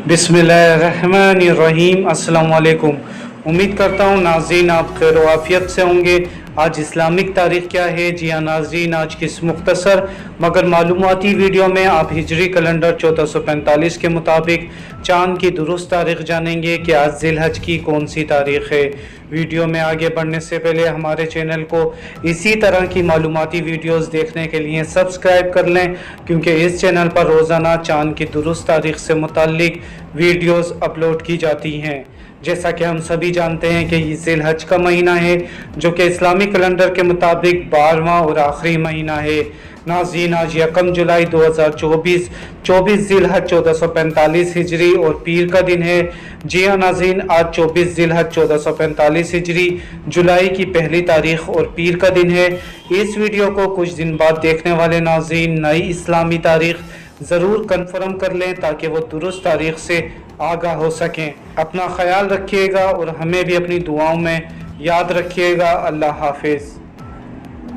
बिस्मिल्लाहिर्रहमानिर्रहीम। अस्सलाम वालेकुम। उम्मीद करता हूँ नाज़रीन आप खैर वाफियत से होंगे। आज इस्लामिक तारीख़ क्या है? जी हाँ नाज़रीन, आज की इस मुख्तसर मगर मालूमाती वीडियो में आप हिजरी कैलेंडर 1445 के मुताबिक चाँद की दुरुस्त तारीख़ जानेंगे कि आज ज़िलहज की कौन सी तारीख़ है। वीडियो में आगे बढ़ने से पहले हमारे चैनल को इसी तरह की मालूमाती वीडियोस देखने के लिए सब्सक्राइब कर लें, क्योंकि इस चैनल पर रोज़ाना चाँद की दुरुस्त तारीख़ से मुताल्लिक वीडियोस अपलोड की जाती हैं। जैसा कि हम सभी जानते हैं कि ये ज़िलहज का महीना है, जो कि इस्लामी कैलेंडर के मुताबिक 12वां और आखिरी महीना है। नाज़रीन, आज 1 जुलाई 2024 24 ज़िलहज 1445 हिजरी और पीर का दिन है। जी हाँ नाज़रीन, आज 24 ज़िलहज 1445 हिजरी जुलाई की पहली तारीख़ और पीर का दिन है। इस वीडियो को कुछ दिन बाद देखने वाले नाज़रीन नई इस्लामी तारीख़ ज़रूर कन्फर्म कर लें, ताकि वो दुरुस्त तारीख़ से आगाह हो सकें। अपना ख्याल रखिएगा और हमें भी अपनी दुआओं में याद रखिएगा। अल्लाह हाफिज़।